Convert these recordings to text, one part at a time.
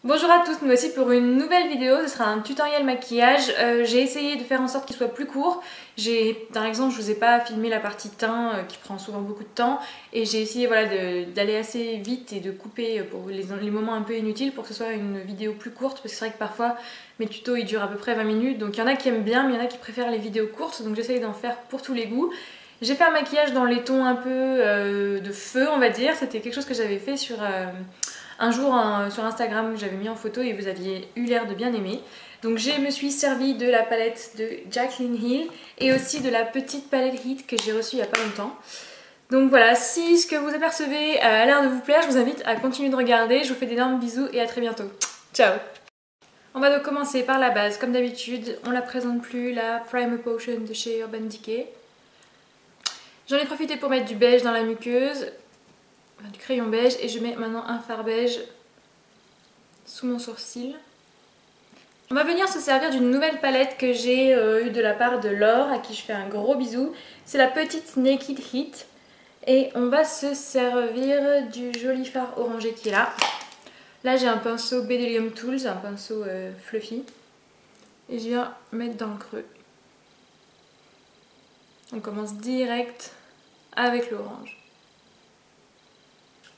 Bonjour à tous, nous voici pour une nouvelle vidéo, ce sera un tutoriel maquillage. J'ai essayé de faire en sorte qu'il soit plus court. Par exemple, je vous ai pas filmé la partie teint qui prend souvent beaucoup de temps, et j'ai essayé d'aller assez vite et de couper pour les moments un peu inutiles pour que ce soit une vidéo plus courte, parce que c'est vrai que parfois mes tutos ils durent à peu près 20 minutes, donc il y en a qui aiment bien mais il y en a qui préfèrent les vidéos courtes, donc j'essaye d'en faire pour tous les goûts. J'ai fait un maquillage dans les tons un peu de feu, on va dire. C'était quelque chose que j'avais fait sur un jour sur Instagram, j'avais mis en photo et vous aviez eu l'air de bien aimer. Donc je me suis servi de la palette de Jaclyn Hill et aussi de la petite palette Hit que j'ai reçue il n'y a pas longtemps. Donc voilà, si ce que vous apercevez a l'air de vous plaire, je vous invite à continuer de regarder. Je vous fais d'énormes bisous et à très bientôt. Ciao! On va donc commencer par la base. Comme d'habitude, on la présente plus, la Primer Potion de chez Urban Decay. J'en ai profité pour mettre du beige dans la muqueuse, du crayon beige, et je mets maintenant un fard beige sous mon sourcil. On va venir se servir d'une nouvelle palette que j'ai eue de la part de Laure, à qui je fais un gros bisou. C'est la petite Naked Heat. Et on va se servir du joli fard orangé qui est là. Là j'ai un pinceau Bedelium Tools, un pinceau fluffy. Et je viens mettre dans le creux. On commence direct avec l'orange.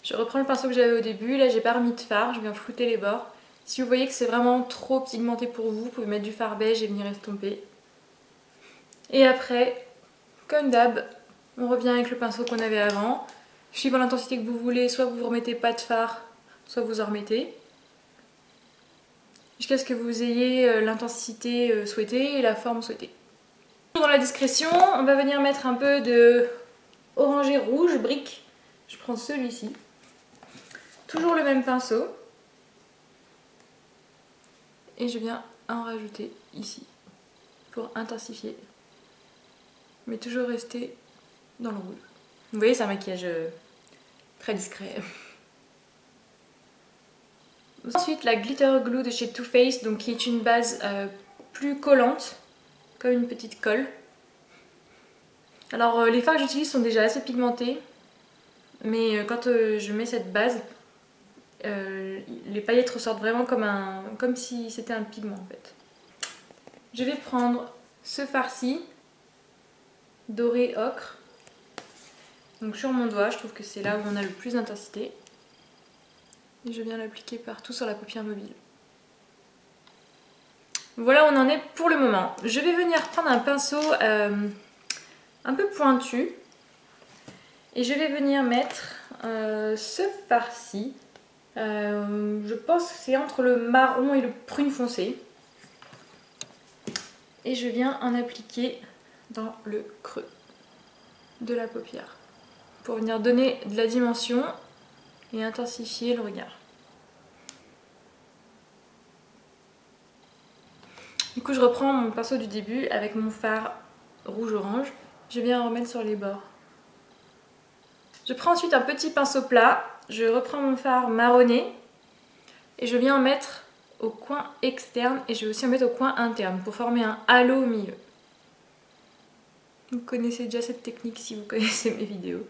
Je reprends le pinceau que j'avais au début, là j'ai pas remis de fard, je viens flouter les bords. Si vous voyez que c'est vraiment trop pigmenté pour vous, vous pouvez mettre du fard beige et venir estomper. Et après, comme d'hab, on revient avec le pinceau qu'on avait avant. Suivant l'intensité que vous voulez, soit vous remettez pas de fard, soit vous en remettez. Jusqu'à ce que vous ayez l'intensité souhaitée et la forme souhaitée. Dans la discrétion, on va venir mettre un peu de orangé rouge, brique. Je prends celui-ci. Toujours le même pinceau. Et je viens en rajouter ici pour intensifier. Mais toujours rester dans le rouge. Vous voyez, c'est un maquillage très discret. Ensuite, la Glitter Glue de chez Too Faced, donc qui est une base plus collante, comme une petite colle. Alors les fards que j'utilise sont déjà assez pigmentés, mais quand je mets cette base, les paillettes ressortent vraiment comme si c'était un pigment en fait. Je vais prendre ce fard-ci, doré ocre, donc sur mon doigt, je trouve que c'est là où on a le plus d'intensité. Et je viens l'appliquer partout sur la paupière mobile. Voilà où on en est pour le moment. Je vais venir prendre un pinceau un peu pointu et je vais venir mettre ce fard-ci. Je pense que c'est entre le marron et le prune foncé. Et je viens en appliquer dans le creux de la paupière pour venir donner de la dimension et intensifier le regard. Du coup je reprends mon pinceau du début avec mon fard rouge-orange. Je viens en remettre sur les bords. Je prends ensuite un petit pinceau plat, je reprends mon fard marronné et je viens en mettre au coin externe et je vais aussi en mettre au coin interne pour former un halo au milieu. Vous connaissez déjà cette technique si vous connaissez mes vidéos.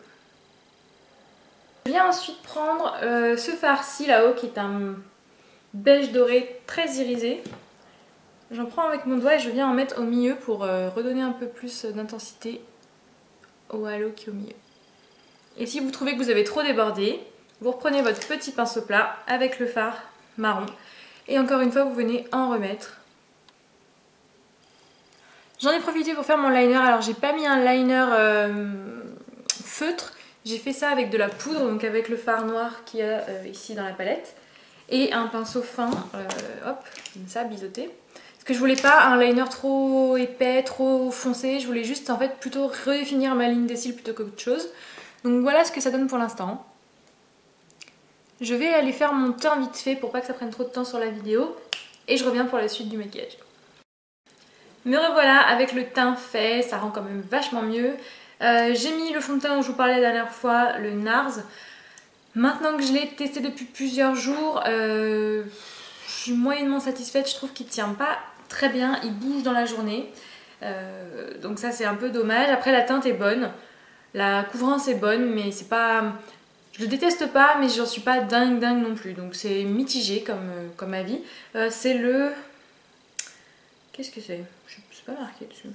Je viens ensuite prendre ce fard-ci là-haut qui est un beige doré très irisé. J'en prends avec mon doigt et je viens en mettre au milieu pour redonner un peu plus d'intensité au halo qui est au milieu. Et si vous trouvez que vous avez trop débordé, vous reprenez votre petit pinceau plat avec le fard marron. Et encore une fois, vous venez en remettre. J'en ai profité pour faire mon liner. Alors j'ai pas mis un liner feutre. J'ai fait ça avec de la poudre, donc avec le fard noir qu'il y a ici dans la palette. Et un pinceau fin, hop, comme ça, biseauté. Parce que je voulais pas un liner trop épais, trop foncé. Je voulais juste en fait plutôt redéfinir ma ligne des cils plutôt qu'autre chose. Donc voilà ce que ça donne pour l'instant. Je vais aller faire mon teint vite fait pour pas que ça prenne trop de temps sur la vidéo. Et je reviens pour la suite du maquillage. Me revoilà avec le teint fait, ça rend quand même vachement mieux. J'ai mis le fond de teint dont je vous parlais la dernière fois, le NARS. Maintenant que je l'ai testé depuis plusieurs jours, je suis moyennement satisfaite. Je trouve qu'il tient pas très bien, il bouge dans la journée. Donc ça c'est un peu dommage. Après la teinte est bonne, la couvrance est bonne, mais c'est pas... Je le déteste pas, mais j'en suis pas dingue non plus. Donc c'est mitigé comme avis. C'est le... Qu'est-ce que c'est? C'est pas marqué dessus.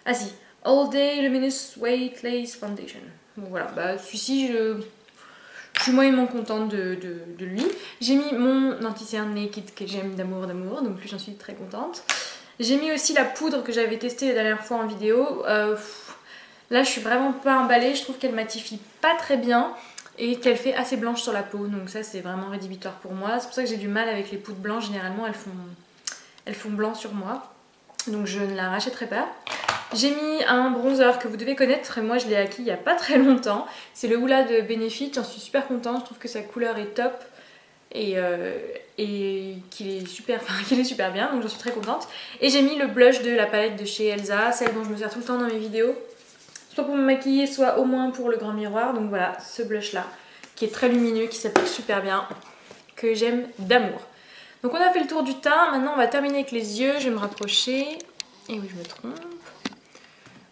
Ah si, All Day Luminous Weightless Foundation. Donc voilà, bah celui-ci je suis moyennement contente de lui. J'ai mis mon anti-cerne Naked que j'aime d'amour, donc lui j'en suis très contente. J'ai mis aussi la poudre que j'avais testée la dernière fois en vidéo. Là je suis vraiment pas emballée, je trouve qu'elle matifie pas très bien et qu'elle fait assez blanche sur la peau. Donc ça c'est vraiment rédhibitoire pour moi. C'est pour ça que j'ai du mal avec les poudres blanches, généralement elles font blanc sur moi. Donc je ne la rachèterai pas. J'ai mis un bronzer que vous devez connaître, moi je l'ai acquis il n'y a pas très longtemps. C'est le Hoola de Benefit, j'en suis super contente, je trouve que sa couleur est top et qu'il est super bien, donc j'en suis très contente. Et j'ai mis le blush de la palette de chez Elsa, celle dont je me sers tout le temps dans mes vidéos, soit pour me maquiller, soit au moins pour le grand miroir. Donc voilà, ce blush là, qui est très lumineux, qui s'applique super bien, que j'aime d'amour. Donc on a fait le tour du teint, maintenant on va terminer avec les yeux, je vais me rapprocher. Et oui, je me trompe.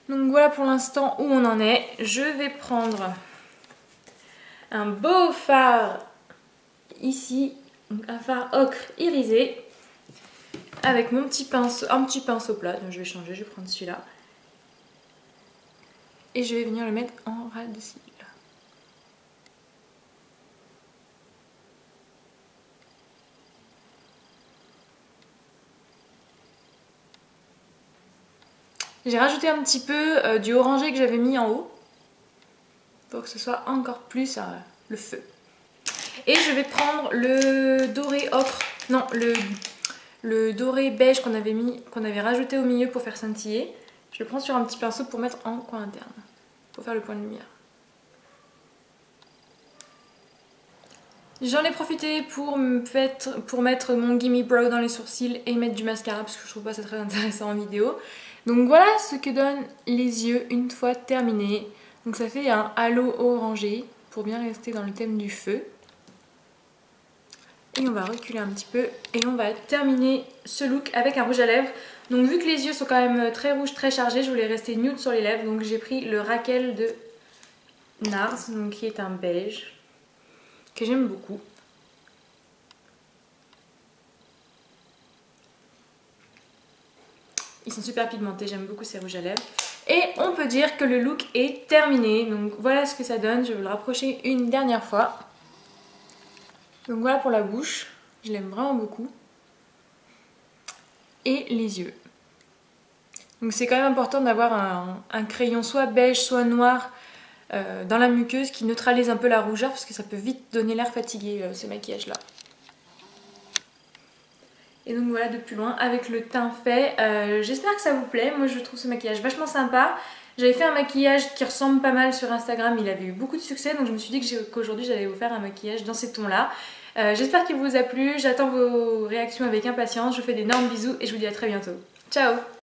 Donc voilà pour l'instant où on en est. Je vais prendre un beau fard ici, un fard ocre irisé, avec mon petit pinceau, un petit pinceau plat. Donc je vais changer, je vais prendre celui-là. Et je vais venir le mettre en ras de cils. J'ai rajouté un petit peu du orangé que j'avais mis en haut pour que ce soit encore plus le feu. Et je vais prendre le doré ocre, non le doré beige qu'on avait rajouté au milieu pour faire scintiller. Je le prends sur un petit pinceau pour mettre en coin interne, pour faire le point de lumière. J'en ai profité pour mettre mon Gimme Brow dans les sourcils et mettre du mascara parce que je trouve pas ça très intéressant en vidéo. Donc voilà ce que donnent les yeux une fois terminés. Donc ça fait un halo orangé pour bien rester dans le thème du feu. Et on va reculer un petit peu et on va terminer ce look avec un rouge à lèvres. Donc vu que les yeux sont quand même très rouges, très chargés, je voulais rester nude sur les lèvres. Donc j'ai pris le Raquel de NARS, donc qui est un beige, que j'aime beaucoup. Ils sont super pigmentés, j'aime beaucoup ces rouges à lèvres. Et on peut dire que le look est terminé. Donc voilà ce que ça donne, je vais le rapprocher une dernière fois. Donc voilà pour la bouche, je l'aime vraiment beaucoup. Et les yeux. Donc c'est quand même important d'avoir un crayon soit beige, soit noir dans la muqueuse qui neutralise un peu la rougeur parce que ça peut vite donner l'air fatigué ce maquillage là. Et donc voilà de plus loin avec le teint fait. J'espère que ça vous plaît, moi je trouve ce maquillage vachement sympa. J'avais fait un maquillage qui ressemble pas mal sur Instagram, il avait eu beaucoup de succès donc je me suis dit qu'aujourd'hui j'allais vous faire un maquillage dans ces tons là. J'espère qu'il vous a plu, j'attends vos réactions avec impatience, je vous fais d'énormes bisous et je vous dis à très bientôt. Ciao!